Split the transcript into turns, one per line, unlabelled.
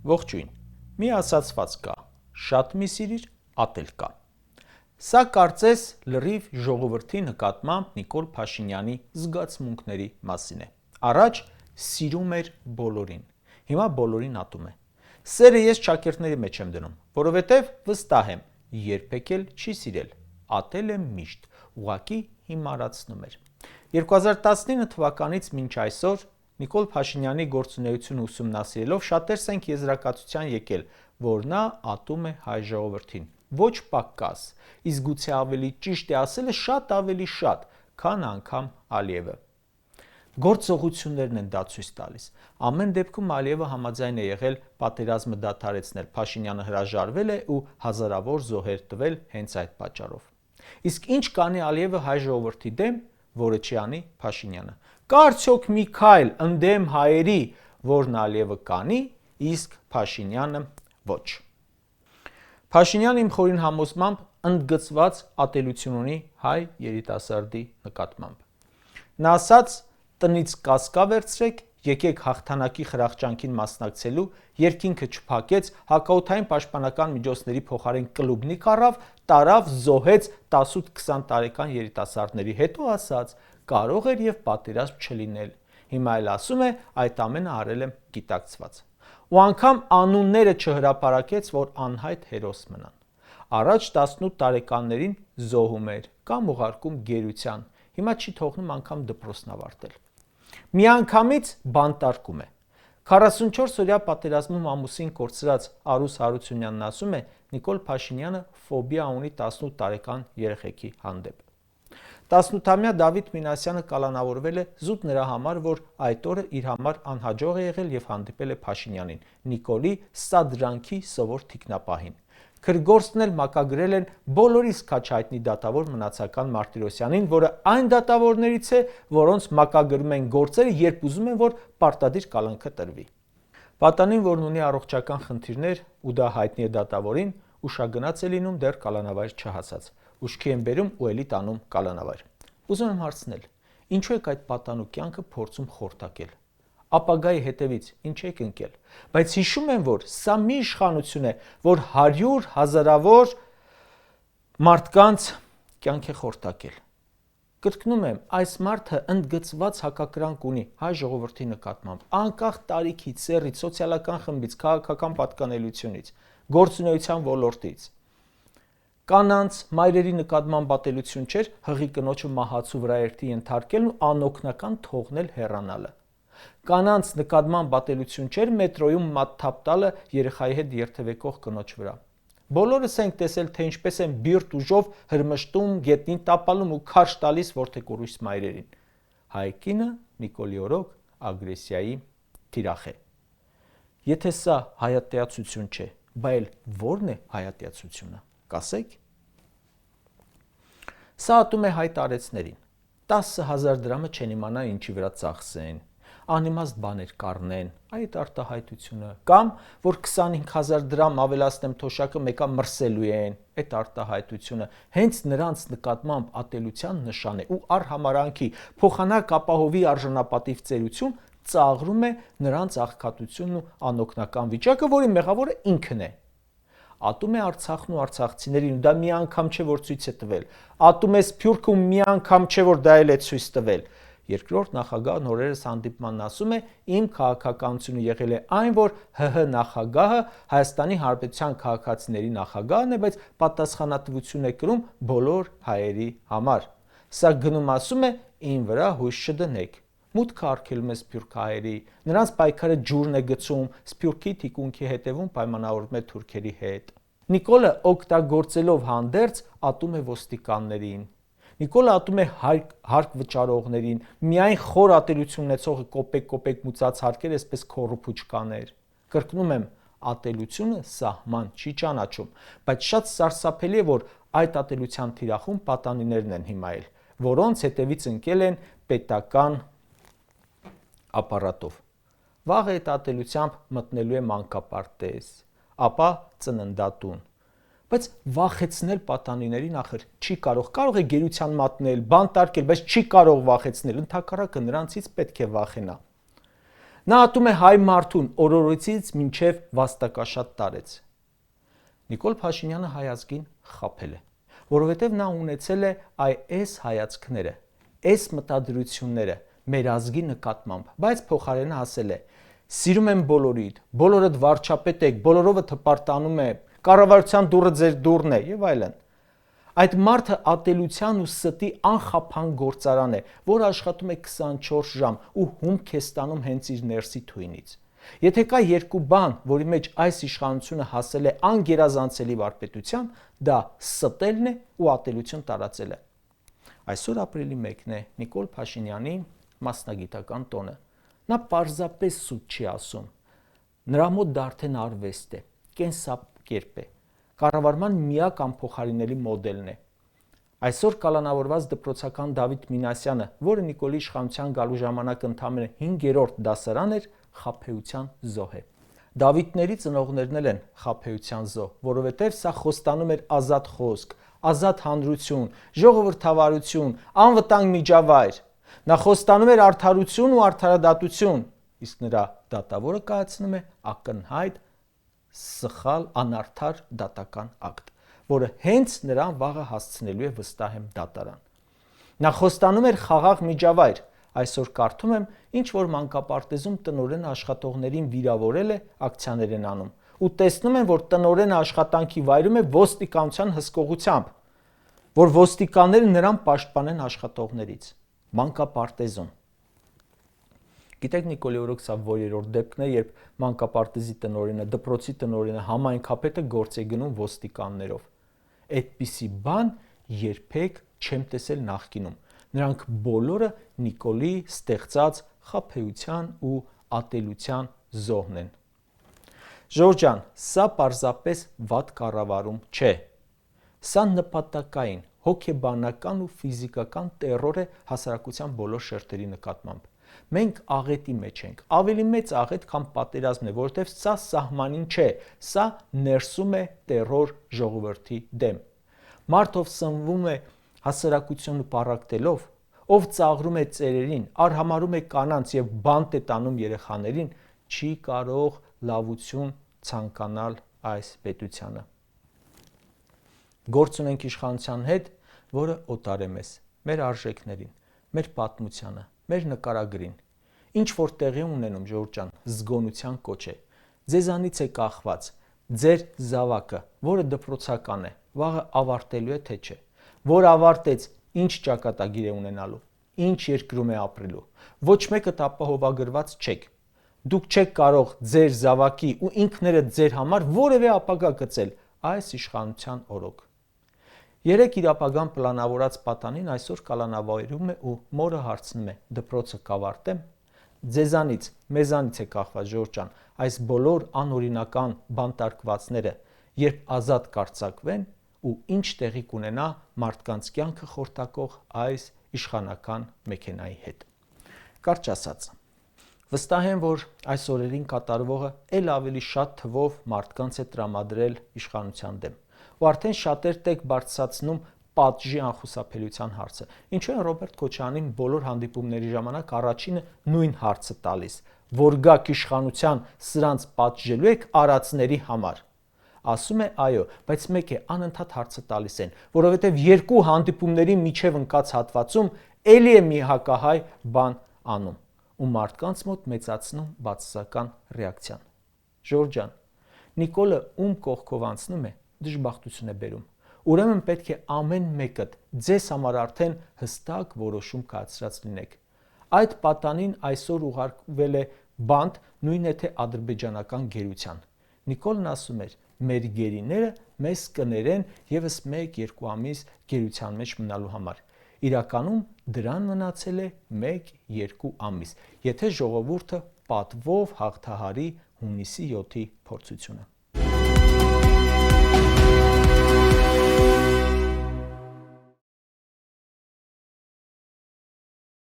Ողջույն, մի ասացված կա, շատ մի սիրիր, ատել կա։ Սա կարծես լրիվ ժողովրդի նկատմամբ Նիկոլ Փաշինյանի զգացմունքների մասին է։ Առաջ սիրում էր բոլորին, հիմա բոլորին ատում է։ Սերը ես շակերտների մեջ եմ դնում, որովհետև վստահ եմ, երբեք էլ չի սիրել, ատել է միշտ, ուղղակի հիմարացնում էր։ 2019 թվականից մինչ այսօր Նիկոլ Փաշինյանի գործունեությունը ուսումնասիրելով շատերս ենք եզրակացության եկել, որ նա ատում է հայ ժողովրդին, ոչ պակաս, իսկ գուցե ավելի ճիշտ է ասելը շատ ավելի շատ, քան անգամ Ալիևը։ Գործողություններն են դա ցույց տալիս։ Ամեն դեպքում Ալիևը համաձայն է եղել պատերազմը դադարեցնել, Փաշինյանը հրաժարվել է ու հազարավոր զոհեր տվել հենց այդ պատճառով։ Իսկ ինչ կանի Ալիևը հայ ժողովրդի դեմ, որը չի անի Փաշինյանը։ Կա արդյոք մի քայլ ընդդեմ հայերի, որն Ալիևը կանի, իսկ Փաշինյանը ոչ։ Փաշինյանը իմ խորին համոզմամբ ընդգծված ատելություն ունի հայ երիտասարդի նկատմամբ։ Նա ասաց. տնից կասկա վերցրեք, եկեք հաղթանակի խրախճանքին մասնակցելու, երկինքը չփակեց, հակաօդային պաշտպանական միջոցների փոխարեն կլուբնիկ առավ, տարավ, զոհեց 18-20 տարեկան երիտասարդների, հետո ասաց. կարող էր եւ պատերազմ չլինել։ Հիմա էլ ասում է, այդ ամենը արել եմ գիտակցված։ Ու անգամ անունները չհրապարակեց, որ անհայտ հերոս մնան։ Առաջ 18 տարեկաններին զոհում էր կամ ուղարկում գերության, հիմա չի թողնում անգամ դպրոցն ավարտել։ Միանգամից բանտարկում է։ 44-օրյա պատերազմում ամուսին կորցրած Արուս Հարությունյանն ասում է, Նիկոլ Փաշինյանը ֆոբիա ունի 18 տարեկան երեխեքի հանդեպ։ 18-ամյա Դավիթ Մինասյանը կալանավորվել է զուտ նրա համար, որ այդ օրը իր համար անհաջող է եղել եւ հանդիպել է Փաշինյանին, Նիկոլի սադրանքի սովոր թիկնապահին։ Քրգորստն էլ մակագրել են բոլորիս քաչ հայտնի դատավոր Մնացական Մարտիրոսյանին, որը այն դատավորներից է, որոնց մակագրում են գործերը, երբ ուզում են, որ պարտադիր կալանքը տրվի։ Պատանին, որն ունի առողջական խնդիրներ, ու դա հայտնի է դատավորին, ուշագնաց է լինում դեռ կալանավայր չհասած։ Ուշքի են բերում ու էլի տանում կալանավայր։ Ուզում եմ հարցնել, ինչու եք այդ պատանու կյանքը փորձում խորտակել։ Ապագայի հետևից ինչ եք ընկել։ Բայց հիշում եմ, որ սա մի իշխանություն է, որ 100 հազարավոր մարդկանց կյանք է խորտակել։ Կրկնում եմ, այս մարդը ընդգծված հակակրանք ունի հայ ժողովրդի նկատմամբ, անկախ տարիքից, սեռից, սոցիալական խմբից, քաղաքական պատկանելությունից, գործունեության ոլորտից։ Կանանց, մայրերի նկատմամբ ատելություն չէր հղի կնոջը մահացու վրա երթի ենթարկելն ու անօգնական թողնել հեռանալը։ Կանանց նկատմամբ ատելություն չէր մետրոյում մատթափ տալը երեխայի հետ երթևեկող կնոջ վրա։ Բոլորս ենք տեսել, թե ինչպես են բիրտ ուժով հրմշտում, գետնին տապալում ու քարշ տալիս որդեկորույս մայրերին։ Հայ կինը Նիկոլի օրոք ագրեսիայի թիրախ է։ Եթե սա հայատյացություն չէ, բա էլ ո՞րն է հայատյացությունը։ Կասեք։ Սա ատում է հայ տարեցներին։ 10,000 դրամը չեն իմանա ինչի վրա ծախսեն, անիմաստ բաներ կառնեն, այդ արտահայտությունը, կամ որ 25,000 դրամ ավելացնեմ թոշակը մեկա մրսելու են, այդ արտահայտությունը հենց նրանց նկատմամբ ատելության նշան է ու արհամարանքի փոխանակ ապահովի արժանապատիվ ծերություն ծաղրում է նրանց աղքատությունն ու անօգնական վիճակը, որի մեղավորը ինքն է։ Ատում է Արցախն ու արցախցիներին ու դա մի անգամ չէ, որ ցույց է տվել։ Ատում է Սփյուռքը ու մի անգամ չէ, որ դա էլ է ցույց տվել։ Երկրորդ նախագահն օրերս հանդիպմանն ասում է, իմ քաղաքականությունը եղել է այն, որ ՀՀ նախագահը Հայաստանի Հանրապետության քաղաքացիների նախագահն է, բայց պատասխանատվություն է կրում բոլոր հայերի համար։ Սա գնում ասում է, ին վրա հույս չդնեք։ Մուտքը արգելում է սփյուռքահայերի, նրանց պայքարը ջուրն է գցում, Սփյուռքի թիկունքի հետևում պայմանավորվում է թուրքերի հետ։ Նիկոլը օգտագործելով հանդերձ ատում է ոստիկաններին։ Նիկոլը ատում է հարկ վճարողներին, միայն խոր ատելություն ունեցողը կոպեկ մուծած հարկեր, այսպես քոռուպուչկաներ։ Կրկնում եմ, ատելությունը սահման չի ճանաչում, բայց շատ սարսափելի է, որ այդ ատելության թիրախում պատանիներն են հիմա էլ, որոնց հետևից ընկել են պետական ապարատով։ Վաղ այդ ատելությամբ մտնելու է մանկապարտեզ, ապա ծննդատուն։ Բայց վախեցնել պատանիներին ախր չի կարող է գերության մատնել, բանտարկել, բայց չի կարող վախեցնել, ընդհակառակը նրանցից պետք է վախենա։ Նա ատում է հայ մարդուն օրորոցից մինչև վաստակաշատ տարեց։ Նիկոլ Փաշինյանը հայ ազգին խաբել է, որովհետև նա ունեցել է այս հայացքները, այս մտադրությունները մեր ազգի նկատմամբ, բայց փոխարենը ասել է. «Սիրում եմ բոլորիդ, բոլորդ վարչապետ եք, բոլորովդ հպարտանում է, կառավարության դուռը ձեր դուռն է» եւ այլն։ Այդ մարդը ատելության ու ստի անխափան գործարան է, որը աշխատում է 24 ժամ ու հումք է ստանում հենց իր ներսի թույնից։ Եթե կա երկու բան, որի մեջ այս իշխանությունը հասել է անգերազանցելի վարպետության, դա ստելն է ու ատելություն տարածելը։ Այսօր ապրիլի 1-ն է, Նիկոլ Փաշինյանի մասնագիտական տոնը։ Նա պարզապես սուտ չի ասում։ Նրա մոտ դա արդեն արվեստ է, կենսակերպ է, կառավարման միակ անփոխարինելի մոդելն է։ Այսօր կալանավորված դպրոցական Դավիթ Մինասյանը, որը Նիկոլի իշխանության գալու ժամանակ ընդամենը 5-րդ դասարան էր, խաբեության զոհ է։ Դավիթների ծնողներն էլ են խաբեության զոհ, որովհետև սա խոստանում էր ազատ խոսք, ազատ հանրություն, ժողովրդավարություն, անվտանգ միջավայր։ Նա խոստանում էր արդարություն ու արդարադատություն, իսկ նրա դատավորը կայացնում է ակնհայտ սխալ անարդար դատական ակտ, որը հենց նրան վաղը հասցնելու է վստահ եմ դատարան։ Նա խոստանում էր խաղաղ միջավայր, այսօր կարդում եմ, ինչ որ մանկապարտեզում տնօրենը աշխատողներին վիրավորել է, ակցիաներ են անում, ու տեսնում եմ, որ տնօրենը աշխատանքի վայրում է ոստիկանության հսկողությամբ, որ ոստիկանները նրան պաշտպանեն աշխատողներից։ Մանկապարտեզում։ Գիտեք Նիկոլի օրոք սա որերորդ դեպքն է, երբ մանկապարտեզի տնօրենը, դպրոցի տնօրենը, համայնքապետը գործ է գնում ոստիկաններով։ Այդպիսի բան երբեք չեմ տեսել նախկինում։ Նրանք բոլորը Նիկոլի ստեղծած խաբեության ու ատելության զոհն են։ Ժորժ ջան, սա պարզապես վատ կառավարում չէ։ Սա նպատակային, հոգեբանական ու ֆիզիկական տեռոր է հասարակության բոլոր շերտերի նկատմամբ։ Մենք աղետի մեջ ենք, ավելի մեծ աղետ, քան պատերազմն է, որովհետև սա սահմանին չէ, սա ներսում է տեռոր ժողովրդի դեմ։ Մարդ, ով սնվում է հասարակությունը պառակտելով, ով ծաղրում է ծերերին, արհամարհում է կանանց եւ բանտ է տանում երեխաներին, չի կարող լավություն ցանկանալ այս պետությանը։ Գործ ունենք իշխանության հետ, որը օտար է մեզ, մեր արժեքներին, մեր պատմությանը, մեր նկարագրին։ Ինչ որ տեղի ունենում, Ժորժ ջան, զգոնության կոչ է։ Ձեզանից է կախված ձեր զավակը, որը դպրոցական է, վաղը ավարտելու է թե չէ, որ ավարտեց, ինչ ճակատագիր է ունենալու, ինչ երկրում է ապրելու։ Ոչ մեկը ապահովագրված չեք։ Դուք չեք կարող ձեր զավակի ու ինքներդ ձեր համար որևէ ապագա գծել այս իշխանության օրոք։ Երեք իր ապագան պլանավորած պատանին այսօր կալանավորում է ու մորը հարցնում է. դպրոցը կավարտեմ։ Ձեզանից, մեզանից է կախված, Ժորժ ջան, այս բոլոր անօրինական բանտարկվածները, երբ ազատ կարձակվեն ու ինչ տեղի կունենա մարդկանց կյանքը խորտակող այս իշխանական մեքենայի հետ։ Կարճ ասած, վստահ եմ, որ այս օրերին կատարվողը ել ավելի շատ թվով մարդկանց է տրամադրել իշխանության դեմ։ Ու արդեն շատեր տեղ բարձրացնում պատժի անխուսափելիության հարցը։ Ինչու է Ռոբերտ Քոչարյանին բոլոր հանդիպումների ժամանակ առաջինը նույն հարցը տալիս, որ գաք իշխանության, սրանց պատժելու եք արածների համար։ Ասում է այո, բայց մեկ է անընդհատ հարցը տալիս են, որովհետև երկու հանդիպումների միջև ընկած հատվածում էլի է մի հակահայ բան անում ու մարդկանց մոտ մեծացնում բացասական ռեակցիան։ Ժորժ ջան, Նիկոլը ում կողքով անցնում է, դժբախտություն է բերում։ Ուրեմն պետք է ամեն մեկդ ձեզ համար արդեն հստակ որոշում կայացրած լինեք։ Այդ պատանին այսօր ուղարկվել է բանտ, նույն է թե ադրբեջանական գերության։ Նիկոլն ասում էր. մեր գերիները մեզ կներեն եւս 1-2 ամիս գերության մեջ մնալու համար։ Իրականում դրան մնացել է 1-2 ամիս, եթե ժողովուրդը պատվով հաղթահարի հունիսի 7-ի փորձությունը։